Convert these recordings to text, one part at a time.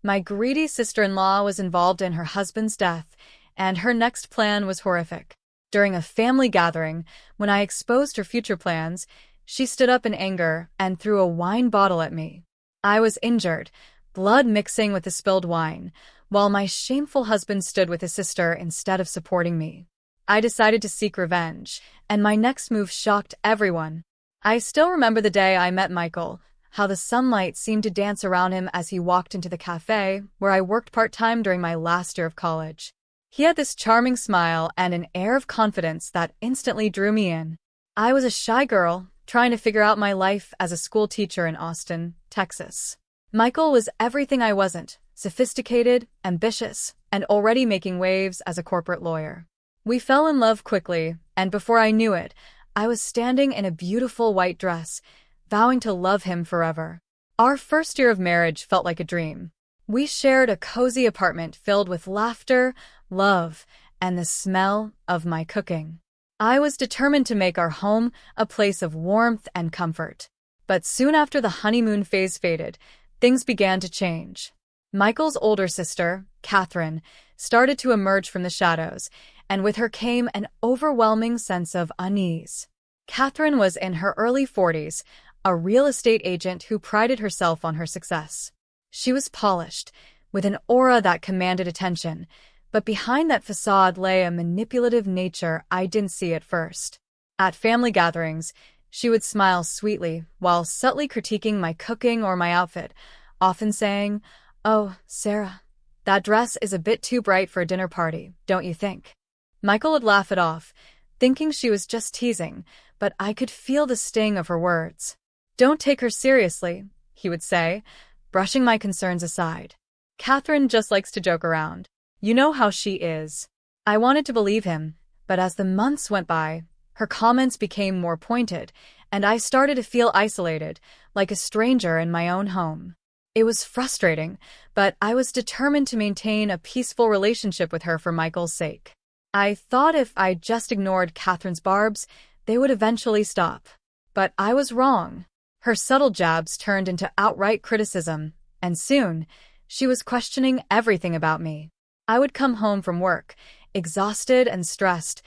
My greedy sister-in-law was involved in her husband's death, and her next plan was horrific. During a family gathering, when I exposed her future plans, she stood up in anger and threw a wine bottle at me. I was injured, blood mixing with the spilled wine, while my shameful husband stood with his sister instead of supporting me. I decided to seek revenge, and my next move shocked everyone. I still remember the day I met Michael, how the sunlight seemed to dance around him as he walked into the cafe where I worked part-time during my last year of college. He had this charming smile and an air of confidence that instantly drew me in. I was a shy girl, trying to figure out my life as a school teacher in Austin, Texas. Michael was everything I wasn't: sophisticated, ambitious, and already making waves as a corporate lawyer. We fell in love quickly, and before I knew it, I was standing in a beautiful white dress, vowing to love him forever. Our first year of marriage felt like a dream. We shared a cozy apartment filled with laughter, love, and the smell of my cooking. I was determined to make our home a place of warmth and comfort. But soon after the honeymoon phase faded, things began to change. Michael's older sister, Catherine, started to emerge from the shadows, and with her came an overwhelming sense of unease. Catherine was in her early 40s, a real estate agent who prided herself on her success. She was polished, with an aura that commanded attention, but behind that facade lay a manipulative nature I didn't see at first. At family gatherings, she would smile sweetly while subtly critiquing my cooking or my outfit, often saying, "Oh, Sarah, that dress is a bit too bright for a dinner party, don't you think?" Michael would laugh it off, thinking she was just teasing, but I could feel the sting of her words. "Don't take her seriously," he would say, brushing my concerns aside. "Catherine just likes to joke around. You know how she is." I wanted to believe him, but as the months went by, her comments became more pointed, and I started to feel isolated, like a stranger in my own home. It was frustrating, but I was determined to maintain a peaceful relationship with her for Michael's sake. I thought if I just ignored Catherine's barbs, they would eventually stop. But I was wrong. Her subtle jabs turned into outright criticism, and soon, she was questioning everything about me. I would come home from work, exhausted and stressed,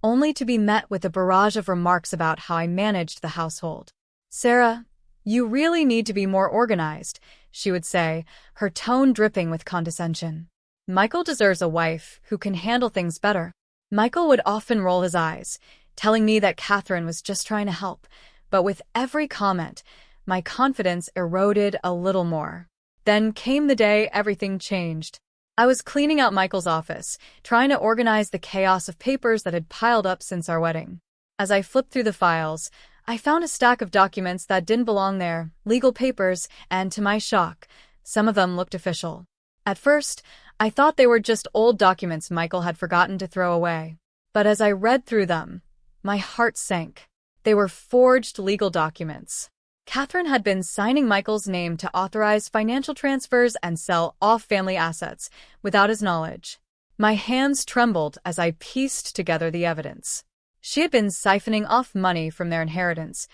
only to be met with a barrage of remarks about how I managed the household. "Sarah, you really need to be more organized," she would say, her tone dripping with condescension. "Michael deserves a wife who can handle things better." Michael would often roll his eyes, telling me that Catherine was just trying to help, but with every comment, my confidence eroded a little more. Then came the day everything changed. I was cleaning out Michael's office, trying to organize the chaos of papers that had piled up since our wedding. As I flipped through the files, I found a stack of documents that didn't belong there, legal papers, and to my shock, some of them looked official. At first, I thought they were just old documents Michael had forgotten to throw away. But as I read through them, my heart sank. They were forged legal documents. Catherine had been signing Michael's name to authorize financial transfers and sell off family assets without his knowledge. My hands trembled as I pieced together the evidence. She had been siphoning off money from their inheritance,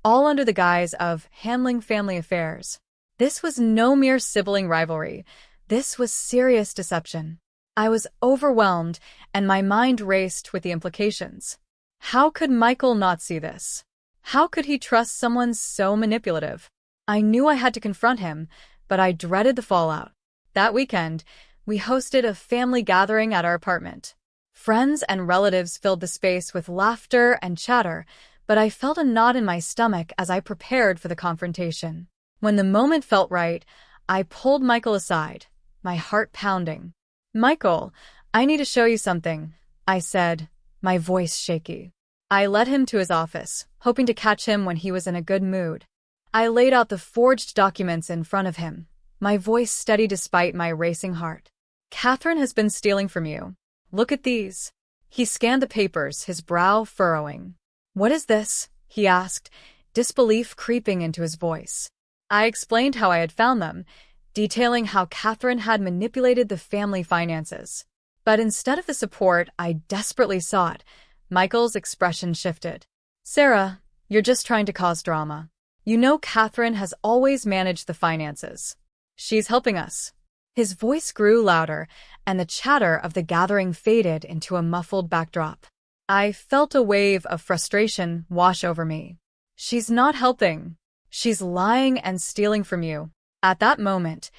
all under the guise of handling family affairs. This was no mere sibling rivalry. This was serious deception. I was overwhelmed, and my mind raced with the implications. How could Michael not see this? How could he trust someone so manipulative? I knew I had to confront him, but I dreaded the fallout. That weekend, we hosted a family gathering at our apartment. Friends and relatives filled the space with laughter and chatter, but I felt a knot in my stomach as I prepared for the confrontation. When the moment felt right, I pulled Michael aside, my heart pounding. "Michael, I need to show you something," I said, my voice shaky. I led him to his office, hoping to catch him when he was in a good mood. I laid out the forged documents in front of him, my voice steady despite my racing heart. "Catherine has been stealing from you. Look at these." He scanned the papers, his brow furrowing. "What is this?" he asked, disbelief creeping into his voice. I explained how I had found them, detailing how Catherine had manipulated the family finances. But instead of the support I desperately sought, Michael's expression shifted. "Sarah, you're just trying to cause drama. You know Catherine has always managed the finances. She's helping us. His voice grew louder, and the chatter of the gathering faded into a muffled backdrop. I felt a wave of frustration wash over me. She's not helping. She's lying and stealing from you. At that moment,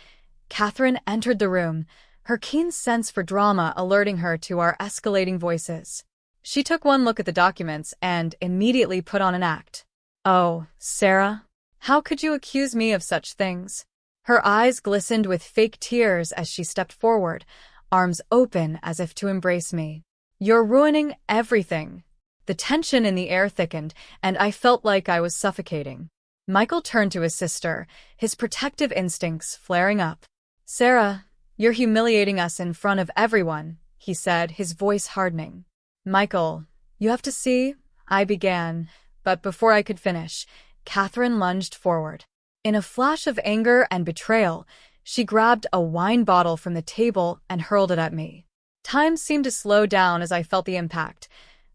Catherine entered the room, her keen sense for drama alerting her to our escalating voices. She took one look at the documents and immediately put on an act. "Oh, Sarah, how could you accuse me of such things?" Her eyes glistened with fake tears as she stepped forward, arms open as if to embrace me. "You're ruining everything." The tension in the air thickened, and I felt like I was suffocating. Michael turned to his sister, his protective instincts flaring up. "Sarah, you're humiliating us in front of everyone," he said, his voice hardening. "Michael, you have to see," I began, but before I could finish, Catherine lunged forward. In a flash of anger and betrayal, she grabbed a wine bottle from the table and hurled it at me. Time seemed to slow down as I felt the impact.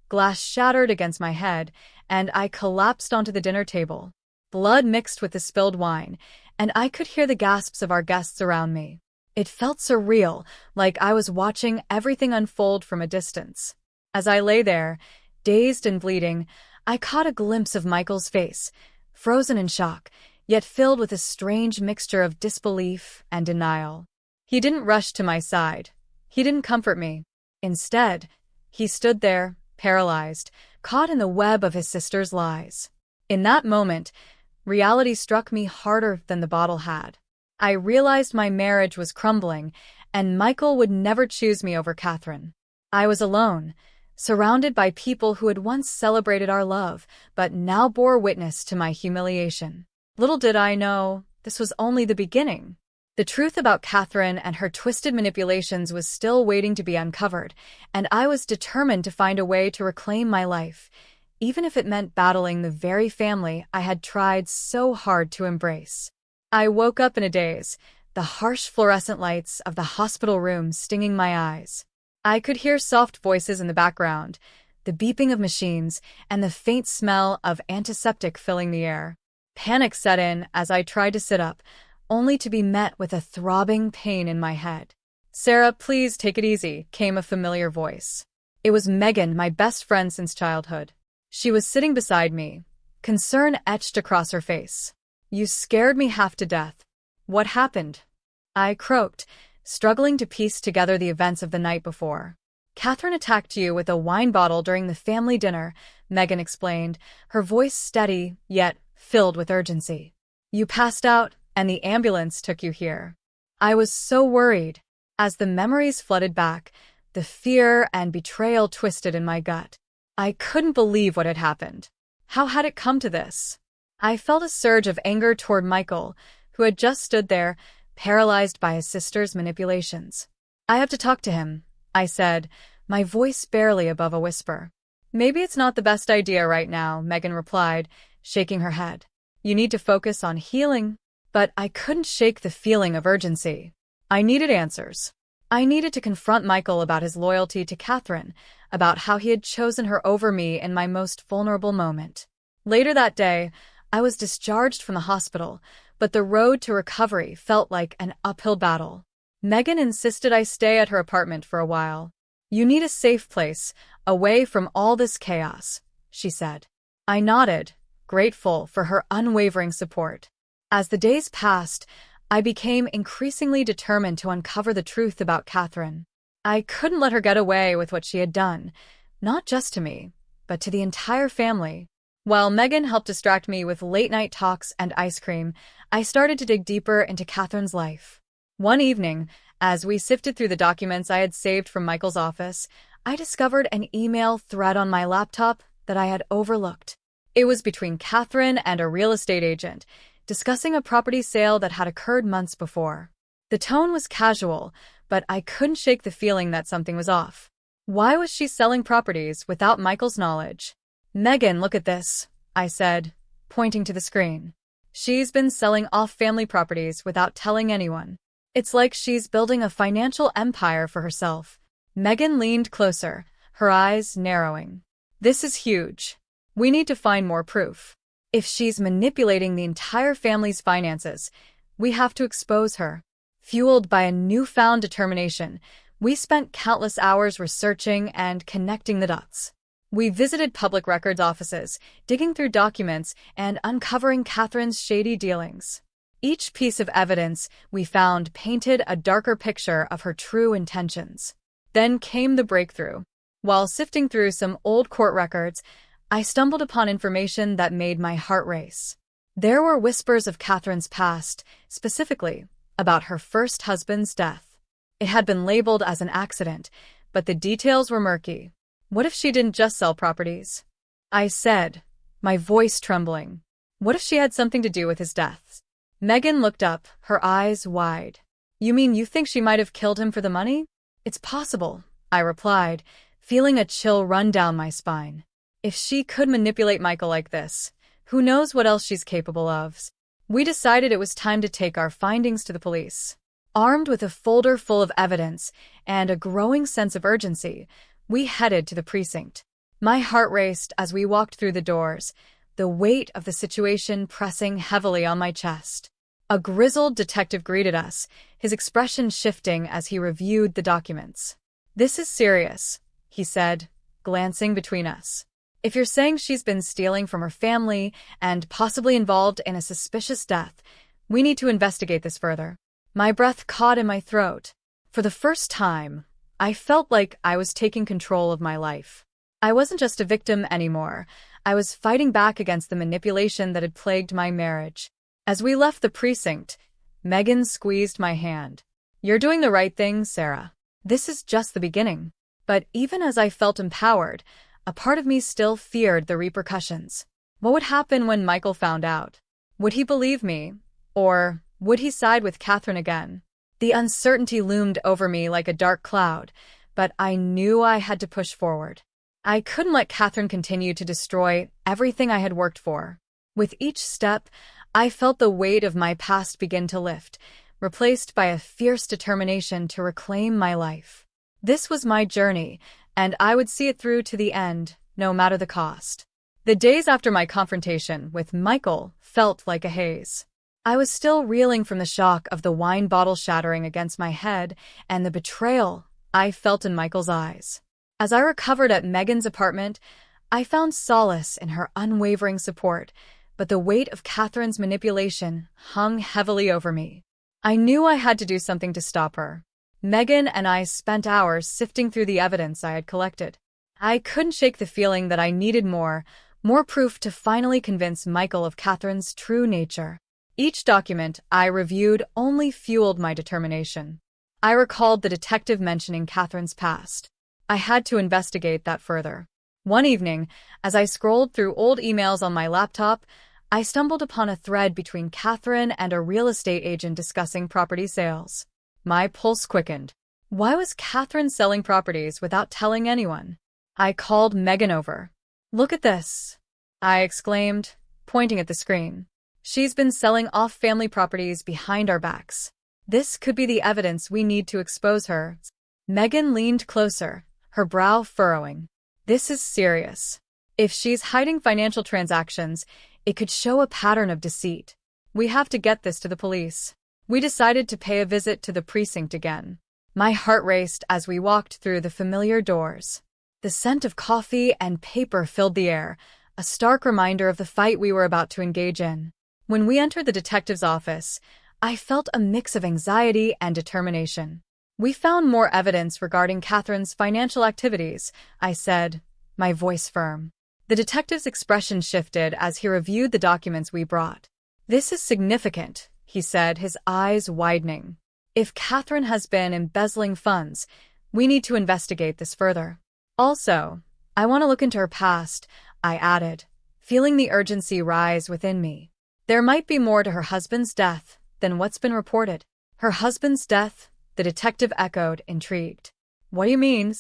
Glass shattered against my head, and I collapsed onto the dinner table. Blood mixed with the spilled wine, and I could hear the gasps of our guests around me. It felt surreal, like I was watching everything unfold from a distance. As I lay there, dazed and bleeding, I caught a glimpse of Michael's face, frozen in shock, yet filled with a strange mixture of disbelief and denial. He didn't rush to my side. He didn't comfort me. Instead, he stood there, paralyzed, caught in the web of his sister's lies. In that moment, reality struck me harder than the bottle had. I realized my marriage was crumbling, and Michael would never choose me over Catherine. I was alone, surrounded by people who had once celebrated our love, but now bore witness to my humiliation. Little did I know, this was only the beginning. The truth about Catherine and her twisted manipulations was still waiting to be uncovered, and I was determined to find a way to reclaim my life, even if it meant battling the very family I had tried so hard to embrace. I woke up in a daze, the harsh fluorescent lights of the hospital room stinging my eyes. I could hear soft voices in the background, the beeping of machines, and the faint smell of antiseptic filling the air. Panic set in as I tried to sit up, only to be met with a throbbing pain in my head. "Sarah, please take it easy," came a familiar voice. It was Megan, my best friend since childhood. She was sitting beside me, concern etched across her face. "You scared me half to death. What happened?" I croaked, struggling to piece together the events of the night before. "Catherine attacked you with a wine bottle during the family dinner," Megan explained, her voice steady, yet filled with urgency. "You passed out, and the ambulance took you here." I was so worried. As the memories flooded back, the fear and betrayal twisted in my gut. I couldn't believe what had happened. How had it come to this? I felt a surge of anger toward Michael, who had just stood there, paralyzed by his sister's manipulations. "I have to talk to him," I said, my voice barely above a whisper. "Maybe it's not the best idea right now," Megan replied, shaking her head. "You need to focus on healing." But I couldn't shake the feeling of urgency. I needed answers. I needed to confront Michael about his loyalty to Catherine, about how he had chosen her over me in my most vulnerable moment. Later that day, I was discharged from the hospital, but the road to recovery felt like an uphill battle. Megan insisted I stay at her apartment for a while. "You need a safe place, away from all this chaos," she said. I nodded, grateful for her unwavering support. As the days passed, I became increasingly determined to uncover the truth about Catherine. I couldn't let her get away with what she had done, not just to me, but to the entire family. While Megan helped distract me with late-night talks and ice cream, I started to dig deeper into Catherine's life. One evening, as we sifted through the documents I had saved from Michael's office, I discovered an email thread on my laptop that I had overlooked. It was between Catherine and a real estate agent, discussing a property sale that had occurred months before. The tone was casual, but I couldn't shake the feeling that something was off. Why was she selling properties without Michael's knowledge? "Megan, look at this," I said, pointing to the screen. "She's been selling off family properties without telling anyone. It's like she's building a financial empire for herself." Megan leaned closer, her eyes narrowing. "This is huge. We need to find more proof. If she's manipulating the entire family's finances, we have to expose her." Fueled by a newfound determination, we spent countless hours researching and connecting the dots. We visited public records offices, digging through documents and uncovering Catherine's shady dealings. Each piece of evidence we found painted a darker picture of her true intentions. Then came the breakthrough. While sifting through some old court records, I stumbled upon information that made my heart race. There were whispers of Catherine's past, specifically about her first husband's death. It had been labeled as an accident, but the details were murky. What if she didn't just sell properties? I said, my voice trembling. What if she had something to do with his death? Megan looked up, her eyes wide. You mean you think she might have killed him for the money? It's possible, I replied, feeling a chill run down my spine. If she could manipulate Michael like this, who knows what else she's capable of? We decided it was time to take our findings to the police. Armed with a folder full of evidence and a growing sense of urgency, we headed to the precinct. My heart raced as we walked through the doors, the weight of the situation pressing heavily on my chest. A grizzled detective greeted us, his expression shifting as he reviewed the documents. This is serious, he said, glancing between us. If you're saying she's been stealing from her family and possibly involved in a suspicious death, we need to investigate this further. My breath caught in my throat. For the first time, I felt like I was taking control of my life. I wasn't just a victim anymore. I was fighting back against the manipulation that had plagued my marriage. As we left the precinct, Megan squeezed my hand. You're doing the right thing, Sarah. This is just the beginning. But even as I felt empowered, a part of me still feared the repercussions. What would happen when Michael found out? Would he believe me? Or would he side with Catherine again? The uncertainty loomed over me like a dark cloud, but I knew I had to push forward. I couldn't let Catherine continue to destroy everything I had worked for. With each step, I felt the weight of my past begin to lift, replaced by a fierce determination to reclaim my life. This was my journey, and I would see it through to the end, no matter the cost. The days after my confrontation with Michael felt like a haze. I was still reeling from the shock of the wine bottle shattering against my head and the betrayal I felt in Michael's eyes. As I recovered at Megan's apartment, I found solace in her unwavering support, but the weight of Catherine's manipulation hung heavily over me. I knew I had to do something to stop her. Megan and I spent hours sifting through the evidence I had collected. I couldn't shake the feeling that I needed more proof to finally convince Michael of Catherine's true nature. Each document I reviewed only fueled my determination. I recalled the detective mentioning Catherine's past. I had to investigate that further. One evening, as I scrolled through old emails on my laptop, I stumbled upon a thread between Catherine and a real estate agent discussing property sales. My pulse quickened. Why was Catherine selling properties without telling anyone? I called Megan over. Look at this, I exclaimed, pointing at the screen. She's been selling off family properties behind our backs. This could be the evidence we need to expose her. Megan leaned closer, her brow furrowing. This is serious. If she's hiding financial transactions, it could show a pattern of deceit. We have to get this to the police. We decided to pay a visit to the precinct again. My heart raced as we walked through the familiar doors. The scent of coffee and paper filled the air, a stark reminder of the fight we were about to engage in. When we entered the detective's office, I felt a mix of anxiety and determination. We found more evidence regarding Catherine's financial activities, I said, my voice firm. The detective's expression shifted as he reviewed the documents we brought. This is significant, he said, his eyes widening. If Catherine has been embezzling funds, we need to investigate this further. Also, I want to look into her past, I added, feeling the urgency rise within me. There might be more to her husband's death than what's been reported. Her husband's death? The detective echoed, intrigued. What do you mean?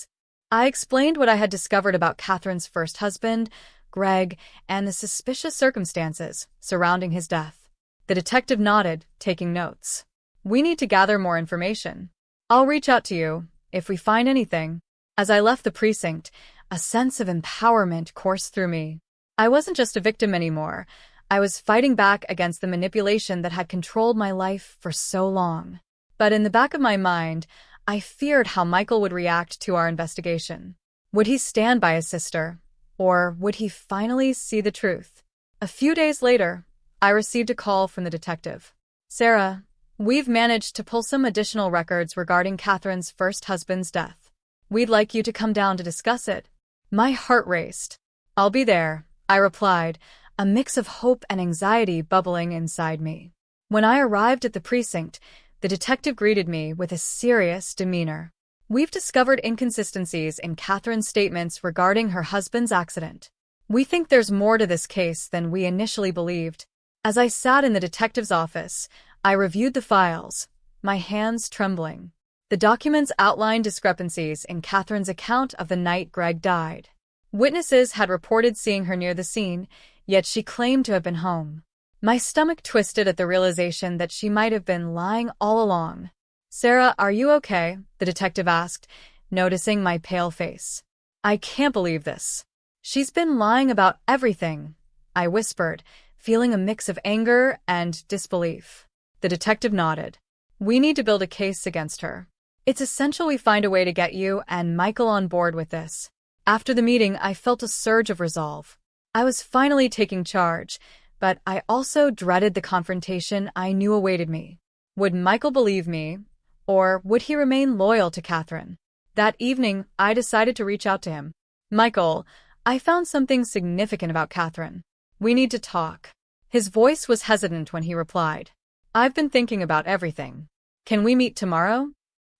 I explained what I had discovered about Catherine's first husband, Greg, and the suspicious circumstances surrounding his death. The detective nodded, taking notes. We need to gather more information. I'll reach out to you if we find anything. As I left the precinct, a sense of empowerment coursed through me. I wasn't just a victim anymore. I was fighting back against the manipulation that had controlled my life for so long. But in the back of my mind, I feared how Michael would react to our investigation. Would he stand by his sister, or would he finally see the truth? A few days later, I received a call from the detective. "Sarah, we've managed to pull some additional records regarding Catherine's first husband's death. We'd like you to come down to discuss it." My heart raced. "I'll be there," I replied, a mix of hope and anxiety bubbling inside me. When I arrived at the precinct, the detective greeted me with a serious demeanor. "We've discovered inconsistencies in Catherine's statements regarding her husband's accident. We think there's more to this case than we initially believed." As I sat in the detective's office, I reviewed the files, my hands trembling. The documents outlined discrepancies in Catherine's account of the night Greg died. Witnesses had reported seeing her near the scene, yet she claimed to have been home. My stomach twisted at the realization that she might have been lying all along. "Sarah, are you okay?" the detective asked, noticing my pale face. "I can't believe this. She's been lying about everything," I whispered, feeling a mix of anger and disbelief. The detective nodded. "We need to build a case against her. It's essential we find a way to get you and Michael on board with this." After the meeting, I felt a surge of resolve. I was finally taking charge, but I also dreaded the confrontation I knew awaited me. Would Michael believe me, or would he remain loyal to Catherine? That evening, I decided to reach out to him. "Michael, I found something significant about Catherine. We need to talk." His voice was hesitant when he replied, "I've been thinking about everything. Can we meet tomorrow?"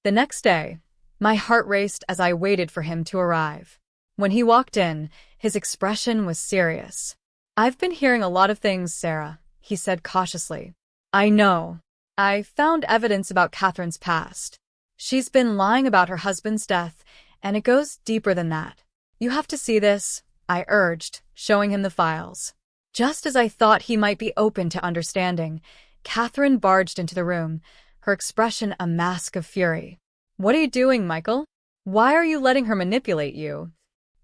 The next day, my heart raced as I waited for him to arrive. When he walked in, his expression was serious. "I've been hearing a lot of things, Sarah," he said cautiously. "I know. I found evidence about Catherine's past. She's been lying about her husband's death, and it goes deeper than that. You have to see this," I urged, showing him the files. Just as I thought he might be open to understanding, Catherine barged into the room, her expression a mask of fury. "What are you doing, Michael? Why are you letting her manipulate you?"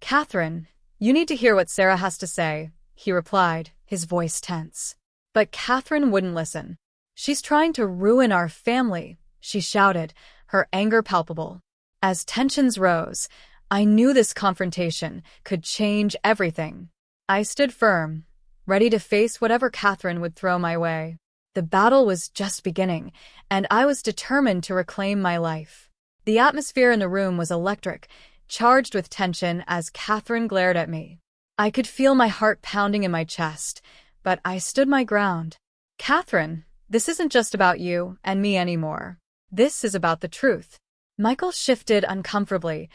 "Catherine, you need to hear what Sarah has to say," he replied, his voice tense. But Catherine wouldn't listen. "She's trying to ruin our family," she shouted, her anger palpable. As tensions rose, I knew this confrontation could change everything. I stood firm, ready to face whatever Catherine would throw my way. The battle was just beginning, and I was determined to reclaim my life. The atmosphere in the room was electric, charged with tension as Catherine glared at me. I could feel my heart pounding in my chest, but I stood my ground. "Catherine, this isn't just about you and me anymore. This is about the truth." Michael shifted uncomfortably,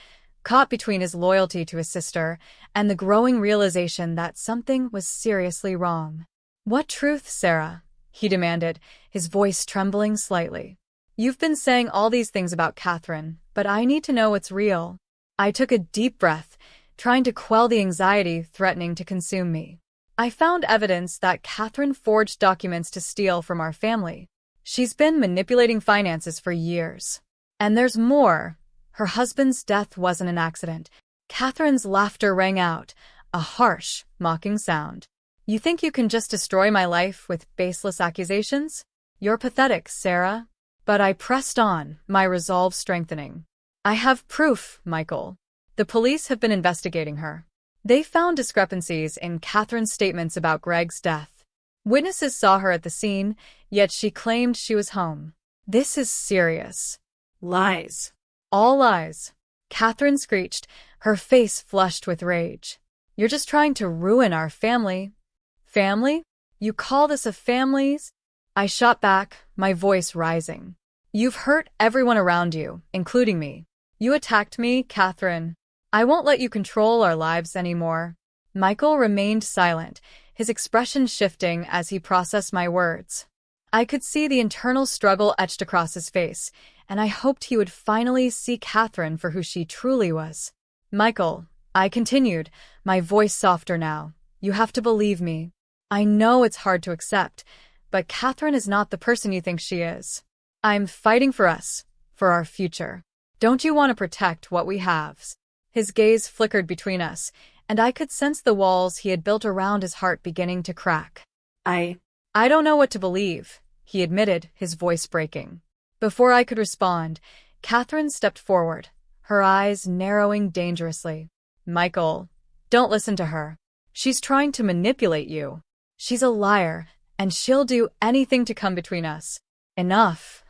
caught between his loyalty to his sister and the growing realization that something was seriously wrong. "What truth, Sarah?" he demanded, his voice trembling slightly. "You've been saying all these things about Catherine, but I need to know what's real." I took a deep breath, trying to quell the anxiety threatening to consume me. "I found evidence that Catherine forged documents to steal from our family. She's been manipulating finances for years. And there's more. Her husband's death wasn't an accident." Catherine's laughter rang out, a harsh, mocking sound. "You think you can just destroy my life with baseless accusations? You're pathetic, Sarah." But I pressed on, my resolve strengthening. "I have proof, Michael. The police have been investigating her. They found discrepancies in Catherine's statements about Greg's death. Witnesses saw her at the scene, yet she claimed she was home. This is serious." "Lies. All lies," Catherine screeched, her face flushed with rage. "You're just trying to ruin our family." "Family? You call this a family's?" I shot back, my voice rising. "You've hurt everyone around you, including me. You attacked me, Catherine. I won't let you control our lives anymore." Michael remained silent, his expression shifting as he processed my words. I could see the internal struggle etched across his face, and I hoped he would finally see Catherine for who she truly was. "Michael," I continued, my voice softer now, "you have to believe me. I know it's hard to accept, but Catherine is not the person you think she is. I'm fighting for us, for our future. Don't you want to protect what we have?" His gaze flickered between us, and I could sense the walls he had built around his heart beginning to crack. I don't know what to believe," he admitted, his voice breaking. Before I could respond, Catherine stepped forward, her eyes narrowing dangerously. Michael, don't listen to her. She's trying to manipulate you. She's a liar, and she'll do anything to come between us. Enough,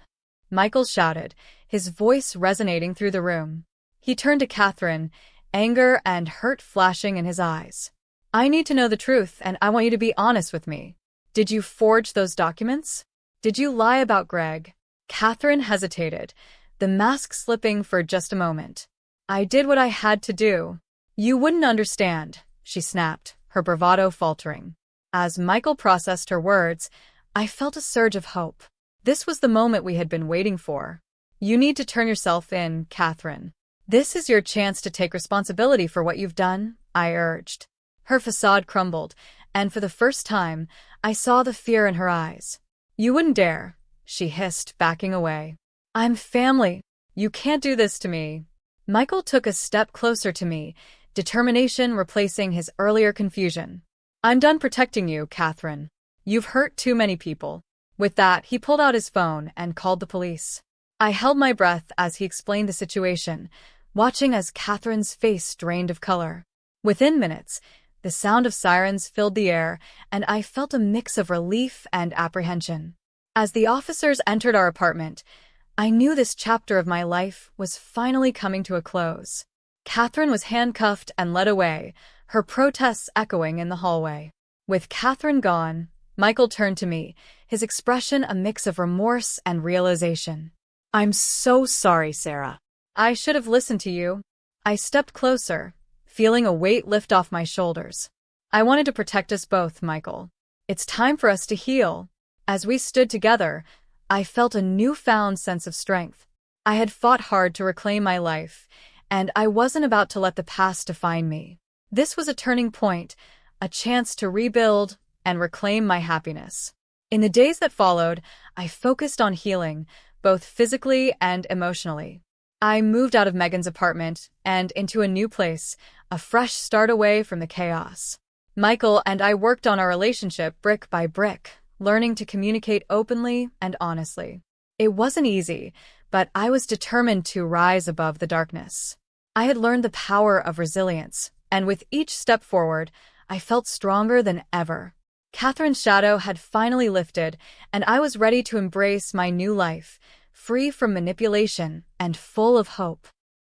Michael shouted, his voice resonating through the room. He turned to Catherine, anger and hurt flashing in his eyes. I need to know the truth, and I want you to be honest with me. Did you forge those documents? Did you lie about Greg? Catherine hesitated, the mask slipping for just a moment. I did what I had to do. You wouldn't understand, she snapped, her bravado faltering. As Michael processed her words, I felt a surge of hope. This was the moment we had been waiting for. You need to turn yourself in, Catherine. This is your chance to take responsibility for what you've done, I urged. Her facade crumbled, and for the first time, I saw the fear in her eyes. You wouldn't dare, she hissed, backing away. I'm family. You can't do this to me. Michael took a step closer to me, determination replacing his earlier confusion. I'm done protecting you, Catherine. You've hurt too many people. With that, he pulled out his phone and called the police. I held my breath as he explained the situation, watching as Catherine's face drained of color. Within minutes, the sound of sirens filled the air, and I felt a mix of relief and apprehension. As the officers entered our apartment, I knew this chapter of my life was finally coming to a close. Catherine was handcuffed and led away, her protests echoing in the hallway. With Catherine gone, Michael turned to me, his expression a mix of remorse and realization. I'm so sorry, Sarah. I should have listened to you. I stepped closer, feeling a weight lift off my shoulders. I wanted to protect us both, Michael. It's time for us to heal. As we stood together, I felt a newfound sense of strength. I had fought hard to reclaim my life, and I wasn't about to let the past define me. This was a turning point, a chance to rebuild and reclaim my happiness. In the days that followed, I focused on healing, both physically and emotionally. I moved out of Megan's apartment and into a new place, a fresh start away from the chaos. Michael and I worked on our relationship brick by brick, learning to communicate openly and honestly. It wasn't easy, but I was determined to rise above the darkness. I had learned the power of resilience, and with each step forward, I felt stronger than ever. Catherine's shadow had finally lifted, and I was ready to embrace my new life, free from manipulation and full of hope.